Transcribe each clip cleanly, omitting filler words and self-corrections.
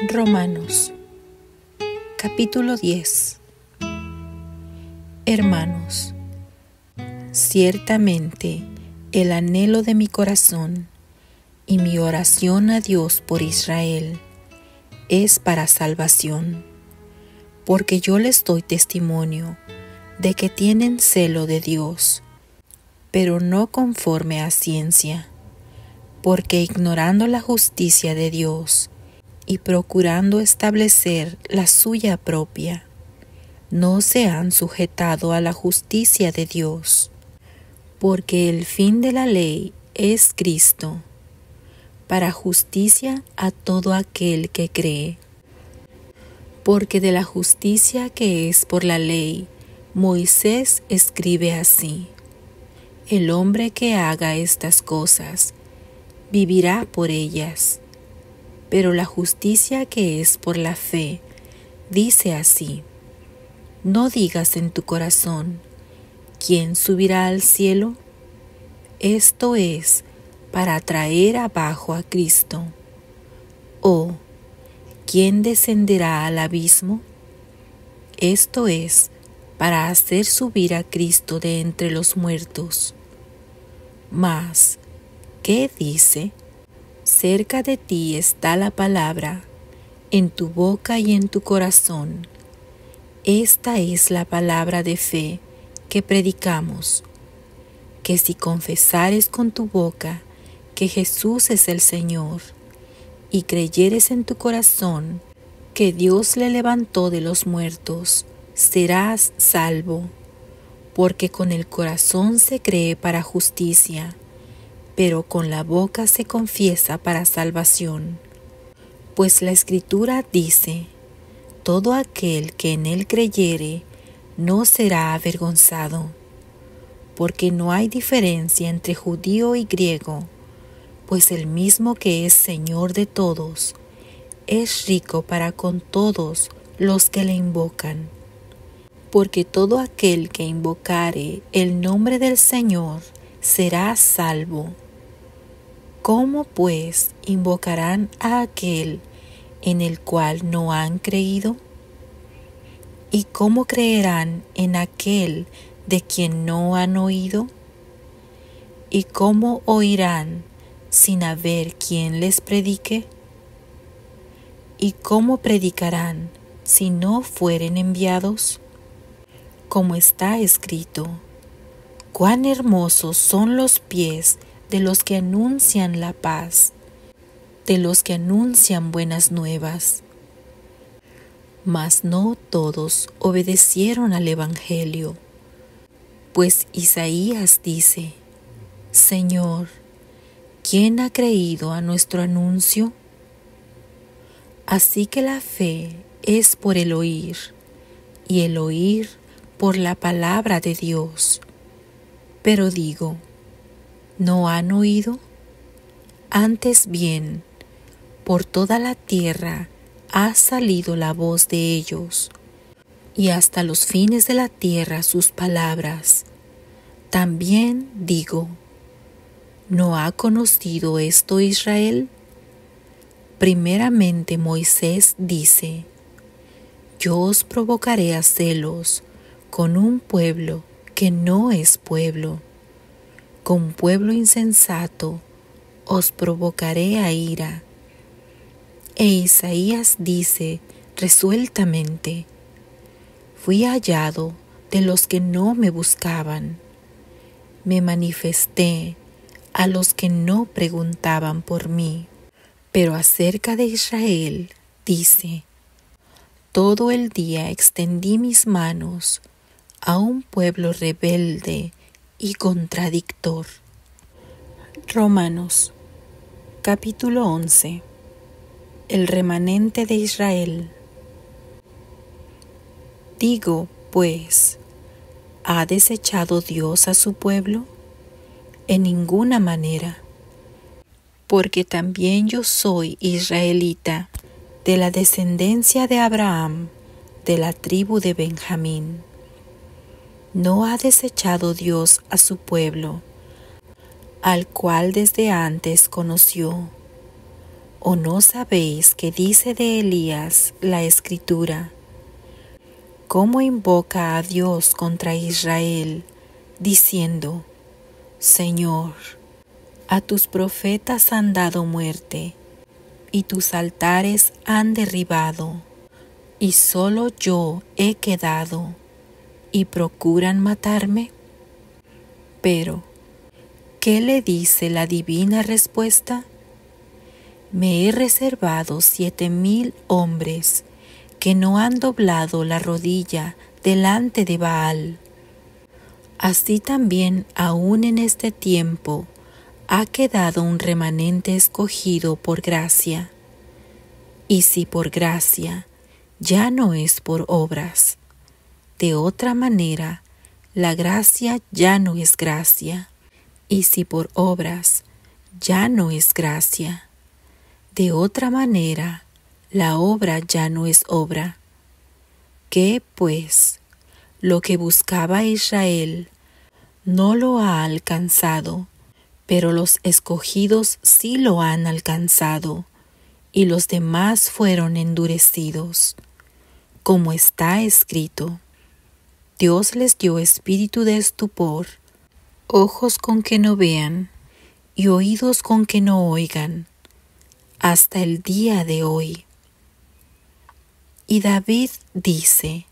Romanos, capítulo 10. Hermanos, ciertamente el anhelo de mi corazón y mi oración a Dios por Israel es para salvación, porque yo les doy testimonio de que tienen celo de Dios, pero no conforme a ciencia, porque ignorando la justicia de Dios y procurando establecer la suya propia, no se han sujetado a la justicia de Dios, porque el fin de la ley es Cristo, para justicia a todo aquel que cree. Porque de la justicia que es por la ley, Moisés escribe así: el hombre que haga estas cosas vivirá por ellas. Pero la justicia que es por la fe dice así: no digas en tu corazón, ¿quién subirá al cielo? Esto es para traer abajo a Cristo. ¿O quién descenderá al abismo? Esto es para hacer subir a Cristo de entre los muertos. Mas, ¿qué dice? Cerca de ti está la palabra, en tu boca y en tu corazón. Esta es la palabra de fe que predicamos, que si confesares con tu boca que Jesús es el Señor, y creyeres en tu corazón que Dios le levantó de los muertos, serás salvo, porque con el corazón se cree para justicia, pero con la boca se confiesa para salvación. Pues la Escritura dice: todo aquel que en él creyere no será avergonzado, porque no hay diferencia entre judío y griego, pues el mismo que es Señor de todos, es rico para con todos los que le invocan. Porque todo aquel que invocare el nombre del Señor será salvo. ¿Cómo pues invocarán a aquel en el cual no han creído? ¿Y cómo creerán en aquel de quien no han oído? ¿Y cómo oirán sin haber quien les predique? ¿Y cómo predicarán si no fueren enviados? Como está escrito: cuán hermosos son los pies de los que anuncian la paz, de los que anuncian buenas nuevas. Mas no todos obedecieron al Evangelio, pues Isaías dice: Señor, ¿quién ha creído a nuestro anuncio? Así que la fe es por el oír, y el oír por la palabra de Dios. Pero digo, ¿no han oído? Antes bien, por toda la tierra ha salido la voz de ellos, y hasta los fines de la tierra sus palabras. También digo, ¿no ha conocido esto Israel? Primeramente Moisés dice: yo os provocaré a celos con un pueblo que no es pueblo. Con pueblo insensato os provocaré a ira. E Isaías dice resueltamente: fui hallado de los que no me buscaban. Me manifesté a los que no preguntaban por mí. Pero acerca de Israel dice: todo el día extendí mis manos a un pueblo rebelde y contradictor. Romanos, capítulo 11. El remanente de Israel. Digo, pues, ¿ha desechado Dios a su pueblo? En ninguna manera, porque también yo soy israelita, de la descendencia de Abraham, de la tribu de Benjamín. No ha desechado Dios a su pueblo, al cual desde antes conoció. ¿O no sabéis que dice de Elías la Escritura? ¿Cómo invoca a Dios contra Israel, diciendo: Señor, a tus profetas han dado muerte, y tus altares han derribado, y solo yo he quedado, y procuran matarme? Pero, ¿qué le dice la divina respuesta? Me he reservado 7,000 hombres que no han doblado la rodilla delante de Baal. Así también aún en este tiempo ha quedado un remanente escogido por gracia. Y si por gracia, ya no es por obras. De otra manera, la gracia ya no es gracia. Y si por obras, ya no es gracia. De otra manera, la obra ya no es obra. ¿Qué, pues, lo que buscaba Israel no lo ha alcanzado, pero los escogidos sí lo han alcanzado, y los demás fueron endurecidos? Como está escrito: Dios les dio espíritu de estupor, ojos con que no vean, y oídos con que no oigan, hasta el día de hoy. Y David dice: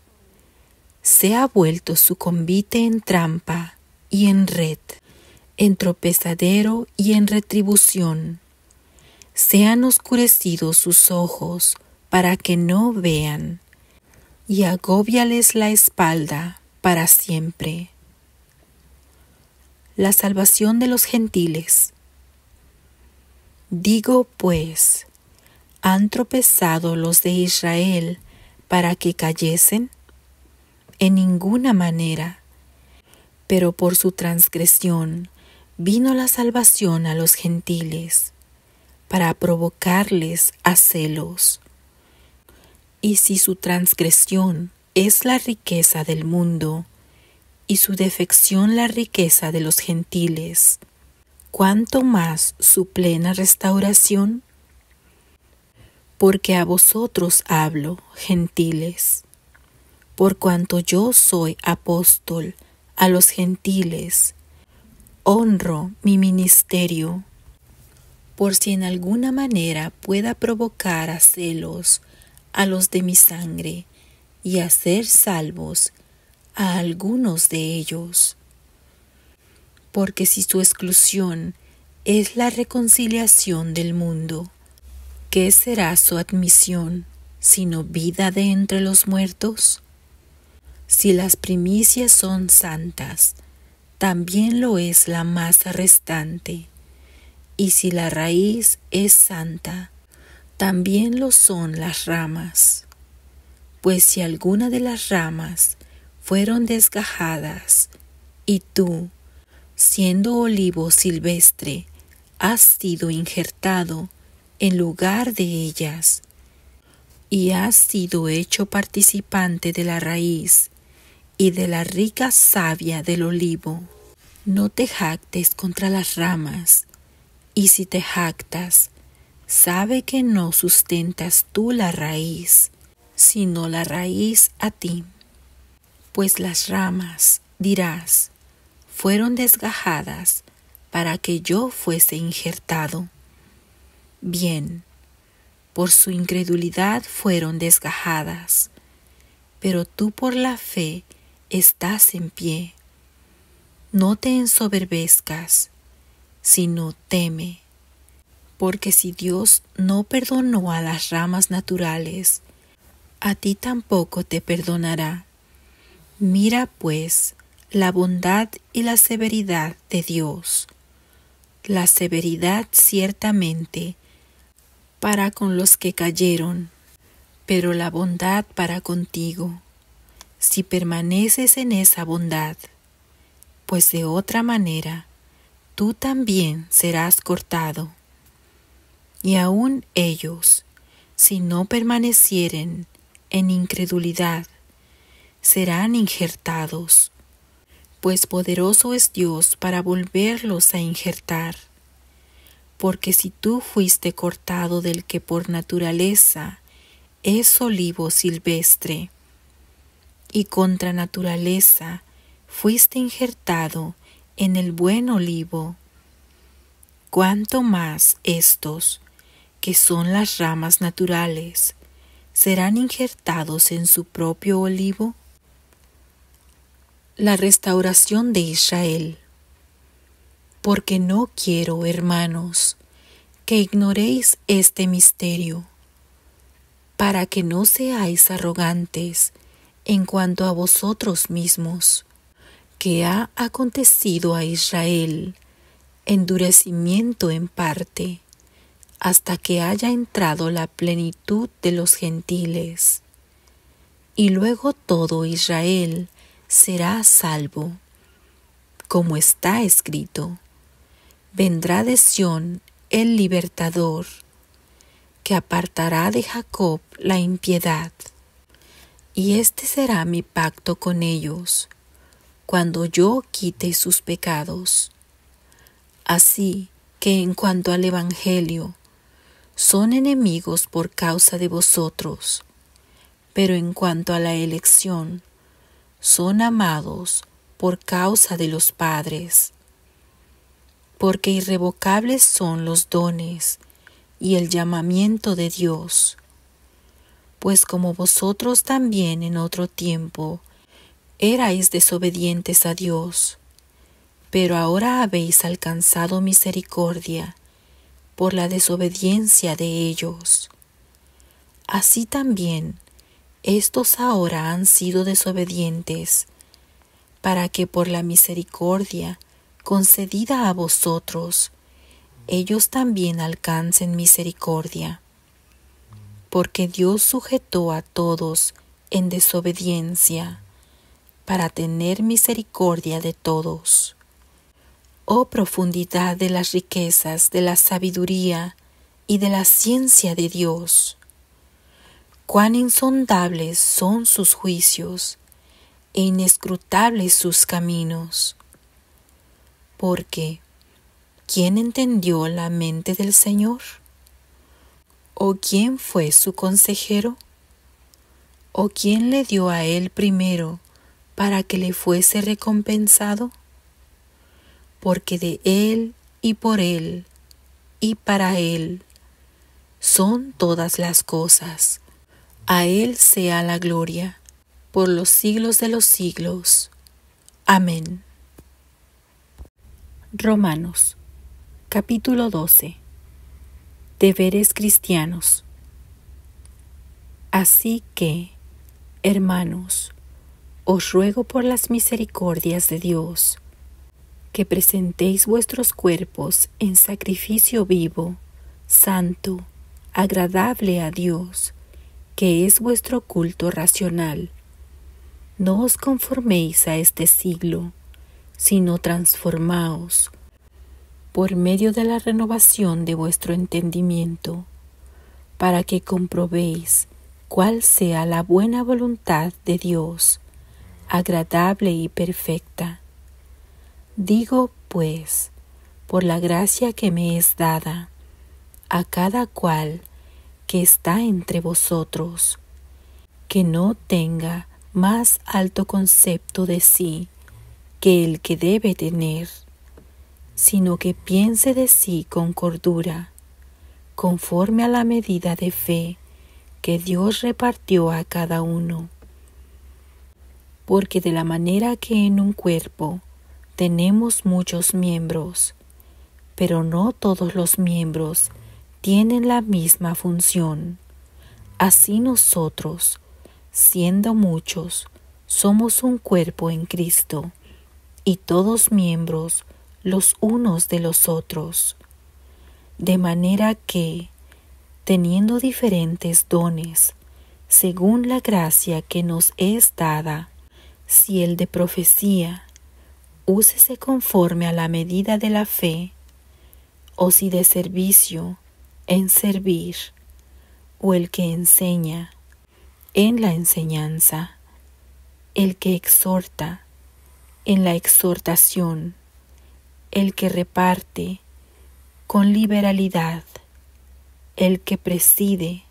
se ha vuelto su convite en trampa y en red, en tropezadero y en retribución. Se han oscurecido sus ojos para que no vean, y agóbiales la espalda para siempre. La salvación de los gentiles. Digo pues, ¿han tropezado los de Israel para que cayesen? En ninguna manera. Pero por su transgresión vino la salvación a los gentiles, para provocarles a celos. Y si su transgresión es la riqueza del mundo, y su defección la riqueza de los gentiles, ¿cuánto más su plena restauración? Porque a vosotros hablo, gentiles, por cuanto yo soy apóstol a los gentiles, honro mi ministerio, por si en alguna manera pueda provocar a celos a los de mi sangre y hacer salvos a algunos de ellos. Porque si su exclusión es la reconciliación del mundo, ¿qué será su admisión sino vida de entre los muertos? Si las primicias son santas, también lo es la masa restante, y si la raíz es santa, también lo son las ramas. Pues si alguna de las ramas fueron desgajadas, y tú, siendo olivo silvestre, has sido injertado en lugar de ellas, y has sido hecho participante de la raíz y de la rica savia del olivo, no te jactes contra las ramas, y si te jactas, sabe que no sustentas tú la raíz, sino la raíz a ti. Pues las ramas, dirás, fueron desgajadas para que yo fuese injertado. Bien, por su incredulidad fueron desgajadas, pero tú por la fe estás en pie. No te ensoberbezcas, sino teme, porque si Dios no perdonó a las ramas naturales, a ti tampoco te perdonará. Mira pues la bondad y la severidad de Dios. La severidad ciertamente para con los que cayeron, pero la bondad para contigo, si permaneces en esa bondad, pues de otra manera tú también serás cortado. Y aun ellos, si no permanecieren en incredulidad, serán injertados, pues poderoso es Dios para volverlos a injertar. Porque si tú fuiste cortado del que por naturaleza es olivo silvestre, y contra naturaleza fuiste injertado en el buen olivo, cuánto más estos, que son las ramas naturales, serán injertados en su propio olivo. La restauración de Israel. Porque no quiero, hermanos, que ignoréis este misterio, para que no seáis arrogantes en cuanto a vosotros mismos, que ha acontecido a Israel endurecimiento en parte, hasta que haya entrado la plenitud de los gentiles, y luego todo Israel será salvo, como está escrito: vendrá de Sión el libertador, que apartará de Jacob la impiedad. Y este será mi pacto con ellos, cuando yo quite sus pecados. Así que en cuanto al Evangelio, son enemigos por causa de vosotros, pero en cuanto a la elección, son amados por causa de los padres. Porque irrevocables son los dones y el llamamiento de Dios. Pues como vosotros también en otro tiempo erais desobedientes a Dios, pero ahora habéis alcanzado misericordia por la desobediencia de ellos. Así también estos ahora han sido desobedientes, para que por la misericordia concedida a vosotros, ellos también alcancen misericordia. Porque Dios sujetó a todos en desobediencia, para tener misericordia de todos. Oh profundidad de las riquezas, de la sabiduría y de la ciencia de Dios! Cuán insondables son sus juicios e inescrutables sus caminos. Porque, ¿quién entendió la mente del Señor? ¿O quién fue su consejero? ¿O quién le dio a él primero para que le fuese recompensado? Porque de él y por él y para él son todas las cosas. A él sea la gloria por los siglos de los siglos. Amén. Romanos, capítulo 12. Deberes cristianos. Así que, hermanos, os ruego por las misericordias de Dios, que presentéis vuestros cuerpos en sacrificio vivo, santo, agradable a Dios, que es vuestro culto racional. No os conforméis a este siglo, sino transformaos por medio de la renovación de vuestro entendimiento, para que comprobéis cuál sea la buena voluntad de Dios, agradable y perfecta. Digo, pues, por la gracia que me es dada, a cada cual que está entre vosotros, que no tenga más alto concepto de sí que el que debe tener, sino que piense de sí con cordura, conforme a la medida de fe que Dios repartió a cada uno. Porque de la manera que en un cuerpo tenemos muchos miembros, pero no todos los miembros tienen la misma función, así nosotros, siendo muchos, somos un cuerpo en Cristo, y todos miembros los unos de los otros. De manera que, teniendo diferentes dones, según la gracia que nos es dada, si el de profecía, úsese conforme a la medida de la fe, o si de servicio, en servir, o el que enseña, en la enseñanza, el que exhorta, en la exhortación, el que reparte, con liberalidad, el que preside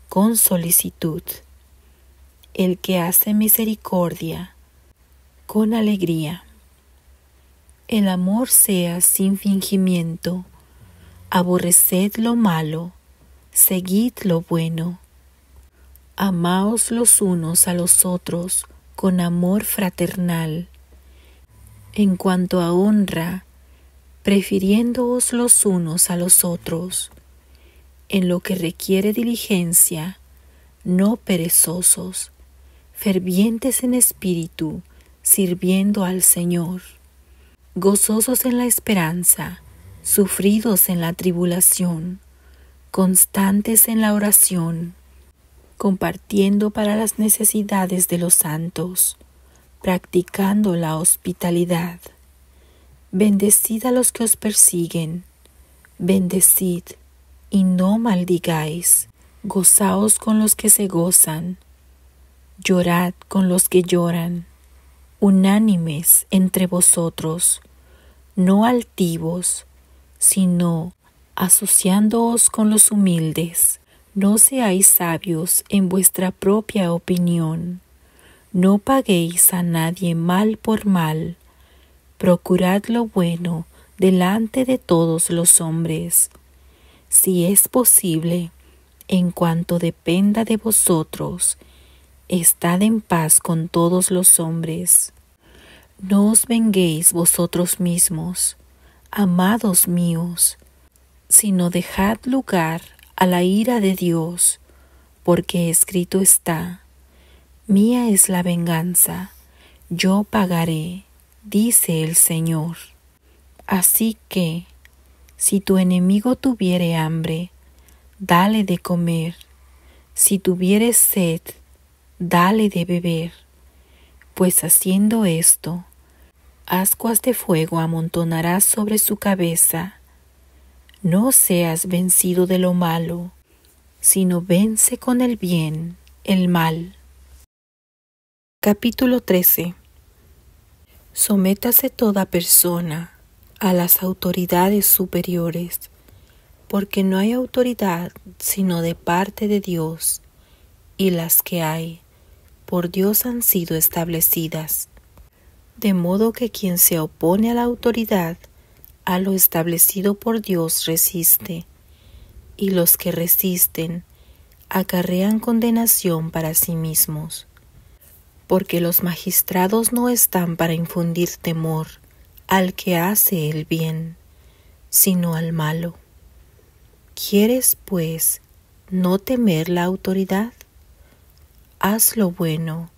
con solicitud, el que hace misericordia con alegría. El amor sea sin fingimiento, aborreced lo malo, seguid lo bueno. Amaos los unos a los otros con amor fraternal. En cuanto a honra, prefiriéndoos los unos a los otros. En lo que requiere diligencia, no perezosos, fervientes en espíritu, sirviendo al Señor. Gozosos en la esperanza, sufridos en la tribulación, constantes en la oración, compartiendo para las necesidades de los santos, practicando la hospitalidad. Bendecid a los que os persiguen, bendecid y no maldigáis. Gozaos con los que se gozan, llorad con los que lloran. Unánimes entre vosotros, no altivos, sino asociándoos con los humildes. No seáis sabios en vuestra propia opinión. No paguéis a nadie mal por mal. Procurad lo bueno delante de todos los hombres. Si es posible, en cuanto dependa de vosotros, estad en paz con todos los hombres. No os venguéis vosotros mismos, amados míos, sino dejad lugar a la ira de Dios, porque escrito está: mía es la venganza, yo pagaré, dice el Señor. Así que, si tu enemigo tuviere hambre, dale de comer; si tuviere sed, dale de beber, pues haciendo esto, ascuas de fuego amontonarás sobre su cabeza. No seas vencido de lo malo, sino vence con el bien el mal. Capítulo 13. Sométase toda persona a las autoridades superiores, porque no hay autoridad sino de parte de Dios, y las que hay, por Dios han sido establecidas. De modo que quien se opone a la autoridad, a lo establecido por Dios resiste, y los que resisten acarrean condenación para sí mismos. Porque los magistrados no están para infundir temor al que hace el bien, sino al malo. ¿Quieres, pues, no temer la autoridad? Haz lo bueno,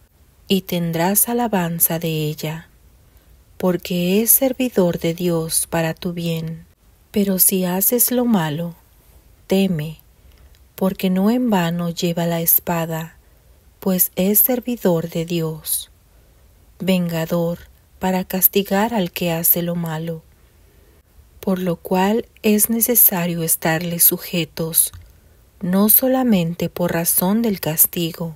y tendrás alabanza de ella, porque es servidor de Dios para tu bien. Pero si haces lo malo, teme, porque no en vano lleva la espada, pues es servidor de Dios, vengador para castigar al que hace lo malo. Por lo cual es necesario estarle sujetos, no solamente por razón del castigo,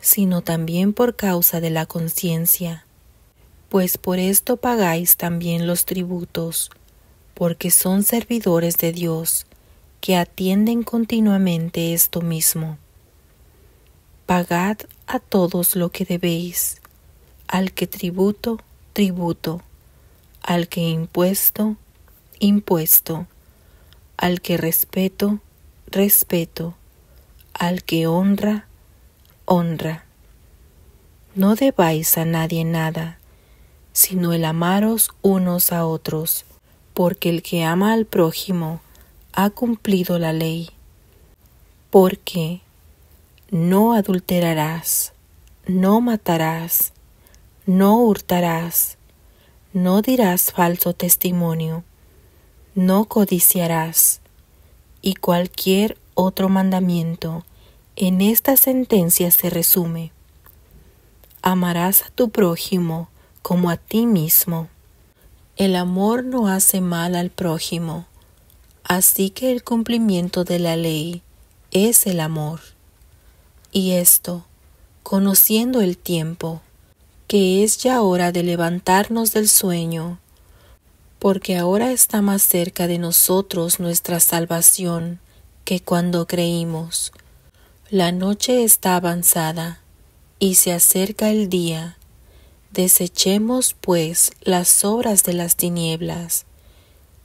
sino también por causa de la conciencia, pues por esto pagáis también los tributos, porque son servidores de Dios, que atienden continuamente esto mismo. Pagad a todos lo que debéis, al que tributo, tributo, al que impuesto, impuesto, al que respeto, respeto, al que honra, honra. No debáis a nadie nada, sino el amaros unos a otros, porque el que ama al prójimo ha cumplido la ley. Porque no adulterarás, no matarás, no hurtarás, no dirás falso testimonio, no codiciarás, y cualquier otro mandamiento en esta sentencia se resume: amarás a tu prójimo como a ti mismo. El amor no hace mal al prójimo, así que el cumplimiento de la ley es el amor. Y esto, conociendo el tiempo, que es ya hora de levantarnos del sueño, porque ahora está más cerca de nosotros nuestra salvación que cuando creímos. La noche está avanzada y se acerca el día. Desechemos, pues, las obras de las tinieblas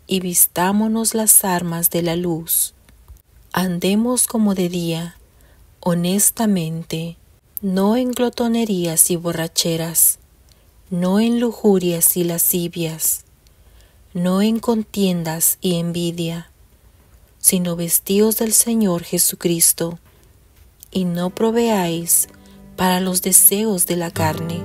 y vistámonos las armas de la luz. Andemos como de día, honestamente, no en glotonerías y borracheras, no en lujurias y lascivias, no en contiendas y envidia, sino vestidos del Señor Jesucristo, y no proveáis para los deseos de la carne,